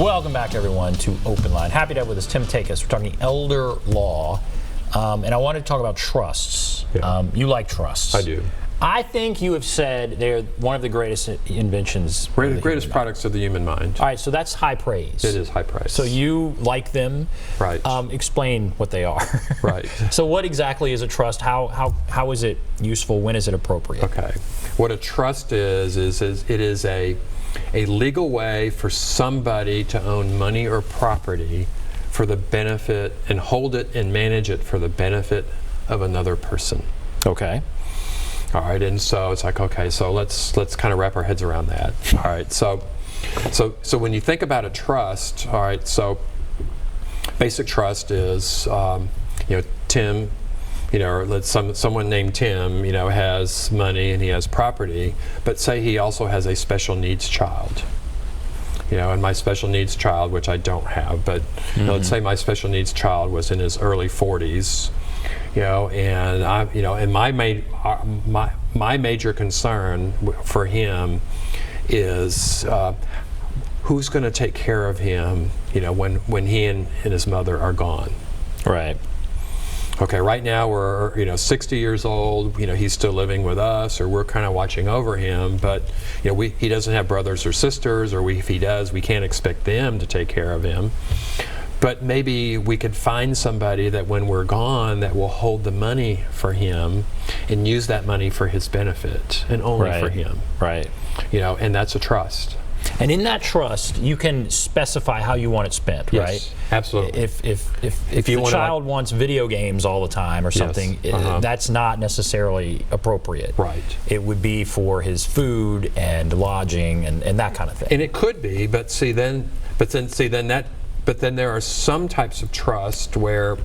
Welcome back, everyone, to Open Line. Happy to have with us Tim Takacs. We're talking elder law, and I wanted to talk about trusts. Yeah. You like trusts. I do. I think you have said they're one of the greatest inventions. The greatest products of the human mind. All right, so that's high praise. It is high praise. So you like them. Right. Explain what they are. Right. So what exactly is a trust? How is it useful? When is it appropriate? Okay. What a trust is it is a legal way for somebody to own money or property for the benefit and hold it and manage it for the benefit of another person. Okay. All right, and so it's like, okay, so let's kind of wrap our heads around that. All right, so when you think about a trust, all right, so basic trust is, Tim, or someone named Tim, has money and he has property, but say he also has a special needs child. And my special needs child, which I don't have, but let's say my special needs child was in his early 40s. And my major concern for him is who's going to take care of him, when he and his mother are gone. Right. Okay, right now we're 60 years old. He's still living with us, or we're kind of watching over him. But he doesn't have brothers or sisters, or if he does, we can't expect them to take care of him. But maybe we could find somebody that when we're gone that will hold the money for him and use that money for his benefit and only for him. Right. And that's a trust. And in that trust, you can specify how you want it spent, yes, right? Absolutely. If the child wants video games all the time or something, yes, that's not necessarily appropriate. Right. It would be for his food and lodging and that kind of thing. And it could be, but then there are some types of trust where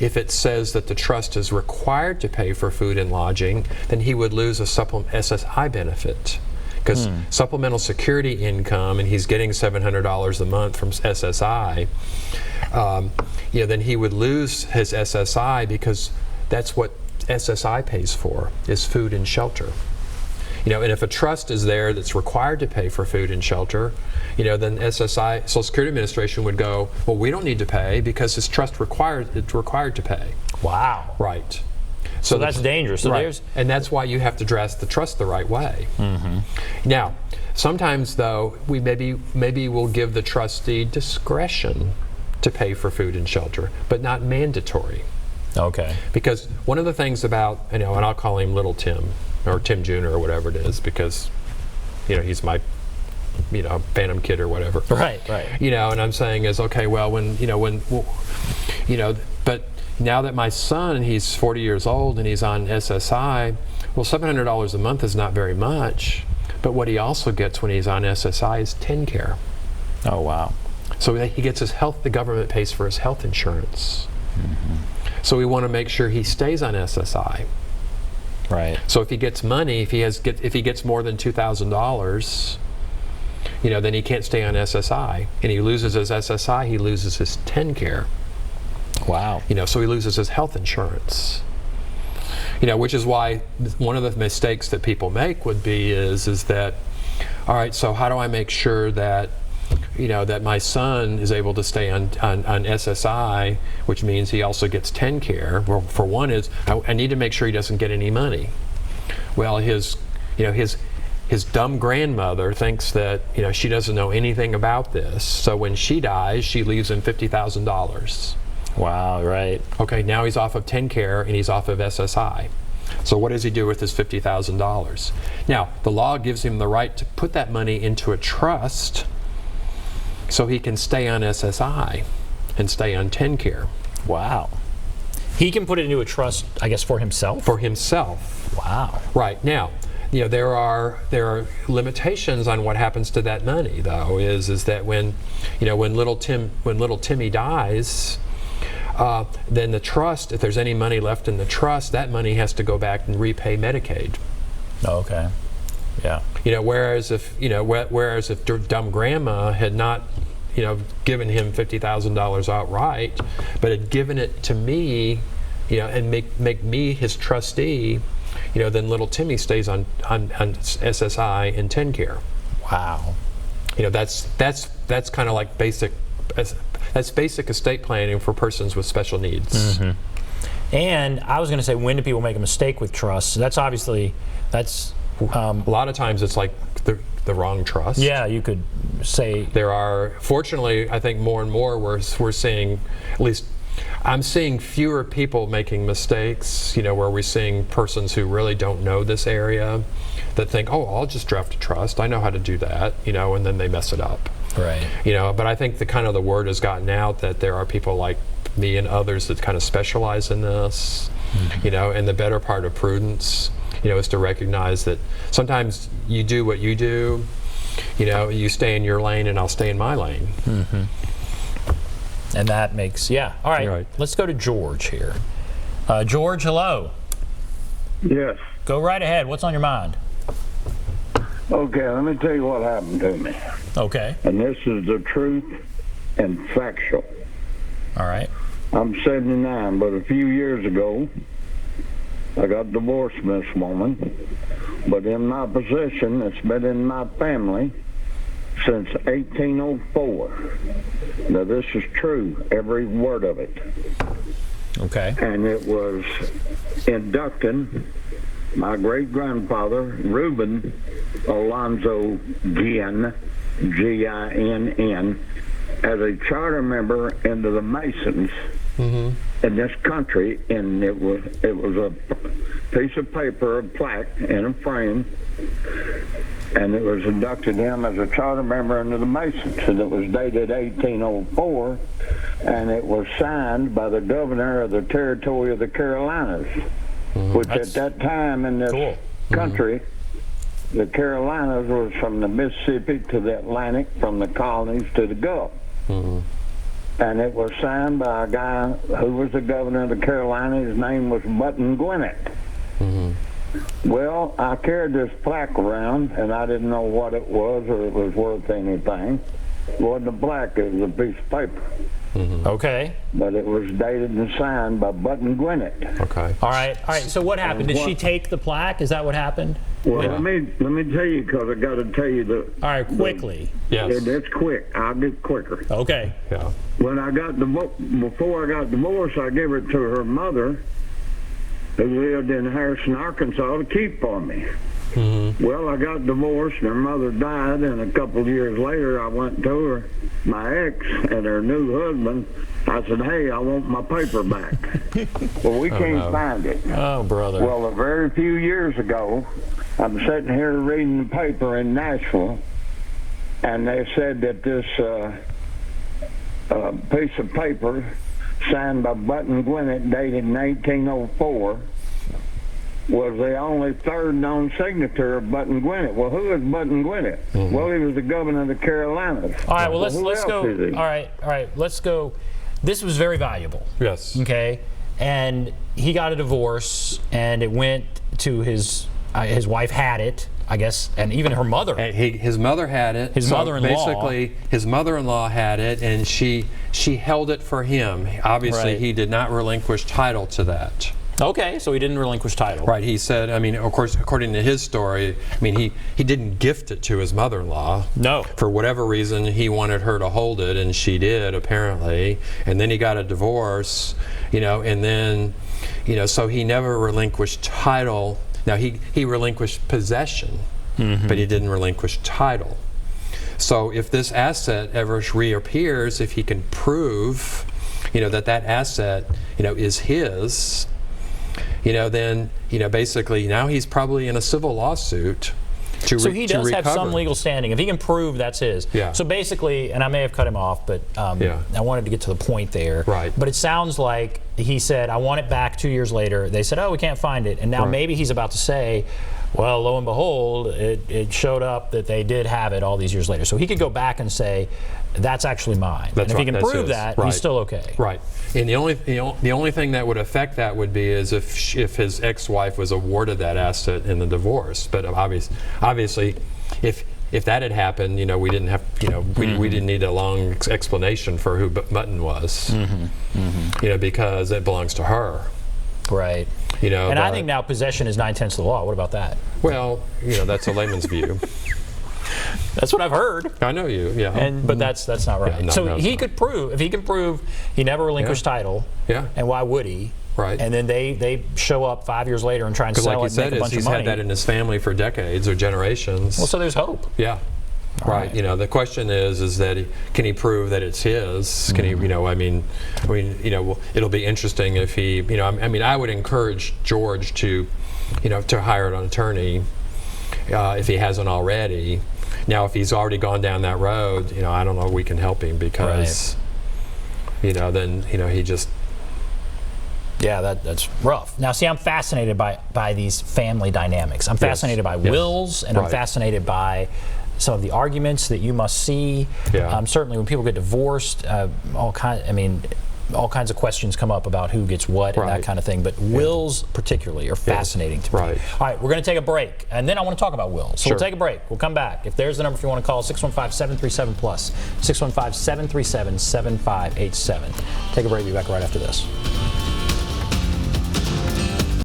if it says that the trust is required to pay for food and lodging, then he would lose a SSI benefit. Because supplemental security income, and he's getting $700 a month from SSI, then he would lose his SSI because that's what SSI pays for, is food and shelter. And if a trust is there that's required to pay for food and shelter, then SSI, Social Security Administration would go, well, we don't need to pay because his trust it's required to pay. Wow. Right. So that's dangerous. So right. And that's why you have to dress the trust the right way. Now, sometimes though, we maybe we'll give the trustee discretion to pay for food and shelter, but not mandatory. Okay. Because one of the things about, and I'll call him Little Tim, or Tim Jr. or whatever it is, because he's my Phantom Kid or whatever. Right. And I'm saying is, okay, well, but now that my son, he's 40 years old and he's on SSI, well, $700 a month is not very much, but what he also gets when he's on SSI is TennCare. Oh, wow. So he gets his health, the government pays for his health insurance. So we want to make sure he stays on SSI. Right. So if he gets money, if he gets more than $2,000, then he can't stay on SSI, and he loses his SSI, he loses his TennCare. Wow. So he loses his health insurance. Which is why one of the mistakes that people make would be is that, all right, so how do I make sure that that my son is able to stay on SSI, which means he also gets TennCare? Well, for one is I need to make sure he doesn't get any money. Well, his dumb grandmother thinks that she doesn't know anything about this, so when she dies, she leaves him $50,000. Wow, right. Okay, now he's off of TennCare and he's off of SSI. So what does he do with his $50,000? Now, the law gives him the right to put that money into a trust so he can stay on SSI and stay on TennCare. Wow. He can put it into a trust, I guess, for himself? For himself. Wow. Right. Now, there are limitations on what happens to that money, though, is that when little Timmy dies, then the trust, if there's any money left in the trust, that money has to go back and repay Medicaid. Oh, okay. Yeah. Whereas if dumb grandma had not given him $50,000 outright, but had given it to me, and make me his trustee, then little Timmy stays on SSI and TennCare. Wow. that's kind of like basic estate planning for persons with special needs. And I was going to say, when do people make a mistake with trusts? That's obviously, a lot of times it's like the wrong trust. Yeah, you could say. There are, fortunately, I think more and more we're seeing, at least I'm seeing fewer people making mistakes, where we're seeing persons who really don't know this area that think, oh, I'll just draft a trust. I know how to do that, and then they mess it up. Right. But I think the word has gotten out that there are people like me and others that kind of specialize in this, and the better part of prudence, is to recognize that sometimes you do what you do, you stay in your lane and I'll stay in my lane. And that makes, all right, let's go to George here. George, hello. Yes. Go right ahead. What's on your mind? Okay, let me tell you what happened to me. Okay. And this is the truth and factual. All right. I'm 79, but a few years ago, I got divorced from this woman. But in my possession, it's been in my family since 1804. Now, this is true, every word of it. Okay. And it was inducting my great-grandfather, Reuben Alonzo Ginn, Ginn, as a charter member into the Masons in this country, and it was a piece of paper, a plaque in a frame, and it was inducted him as a charter member into the Masons, and it was dated 1804, and it was signed by the governor of the territory of the Carolinas, which at that time in this country, the Carolinas was from the Mississippi to the Atlantic, from the colonies to the Gulf. And it was signed by a guy who was the governor of the Carolinas. His name was Button Gwinnett. Well, I carried this plaque around, and I didn't know what it was or it was worth anything. It wasn't a plaque, it was a piece of paper. Okay. But it was dated and signed by Button Gwinnett. Okay. All right. So what happened? Did she take the plaque? Is that what happened? Well, let me tell you, because I got to tell you the. All right, quickly. Yes. It's quick. I'll get quicker. Okay. Yeah. When I got before I got divorced, I gave it to her mother, who lived in Harrison, Arkansas, to keep for me. Well, I got divorced, and her mother died, and a couple of years later, I went to her, my ex, and her new husband. I said, hey, I want my paper back. Well, we can't find it. Oh, brother. Well, a very few years ago, I'm sitting here reading the paper in Nashville, and they said that this piece of paper signed by Button Gwinnett, dated in 1804, was the only third known signature of Button Gwinnett. Well, who is Button Gwinnett? Well, he was the governor of the Carolinas. All right, well, let's go. Is he? All right, let's go. This was very valuable. Yes. Okay, and he got a divorce, and it went to his wife had it, I guess, and even her mother. His mother had it. His mother-in-law. Basically, his mother-in-law had it, and she held it for him. Obviously, he did not relinquish title to that. Okay, so he didn't relinquish title. Right. He said, I mean, of course, according to his story, I mean, he didn't gift it to his mother-in-law. No. For whatever reason, he wanted her to hold it, and she did, apparently. And then he got a divorce, and then, so he never relinquished title. Now, he relinquished possession, but he didn't relinquish title. So if this asset ever reappears, if he can prove, that asset, is his, then, basically now he's probably in a civil lawsuit to So he does have recover. some legal standing. If he can prove that's his. Yeah. So basically, and I may have cut him off, but I wanted to get to the point there. Right. But it sounds like he said, I want it back 2 years later. They said, oh, we can't find it. And now maybe he's about to say, well, lo and behold, it showed up that they did have it all these years later. So he could go back and say, that's actually mine. That's and if he can that's prove his. that, he's still okay. Right. And the only thing that would affect that would be is if his ex-wife was awarded that asset in the divorce. But obviously, if that had happened, we didn't have, we didn't need a long explanation for who Button was, because it belongs to her. Right. And I think now possession is 9/10 of the law. What about that? Well, that's a layman's view. That's what I've heard. I know you, yeah. But that's not right. Yeah, no, so no, he no. could prove, if he can prove he never relinquished title, Yeah. and why would he? Right. And then they show up 5 years later and try and Because sell like you it and make said, a bunch of he's money. had that in his family for decades or generations. Well, so there's hope. Yeah. Right. right. You know, the question is that can he prove that it's his? Can he, you know, I mean, you know, it'll be interesting if he, you know, I mean, I would encourage George to, you know, to hire an attorney if he hasn't already. Now, if he's already gone down that road, you know, I don't know if we can help him because, you know, then, you know, he just. Yeah, that's rough. Now, see, I'm fascinated by these family dynamics. I'm fascinated by wills, and I'm fascinated by some of the arguments that you must see. Yeah. Certainly, when people get divorced, all kinds of questions come up about who gets what and that kind of thing. But wills, particularly, are fascinating to me. Right. All right, we're going to take a break, and then I want to talk about wills. So Sure. we'll take a break. We'll come back. If there's the number if you want to call, 615-737-PLUS, 615-737-7587. Take a break. Be back right after this.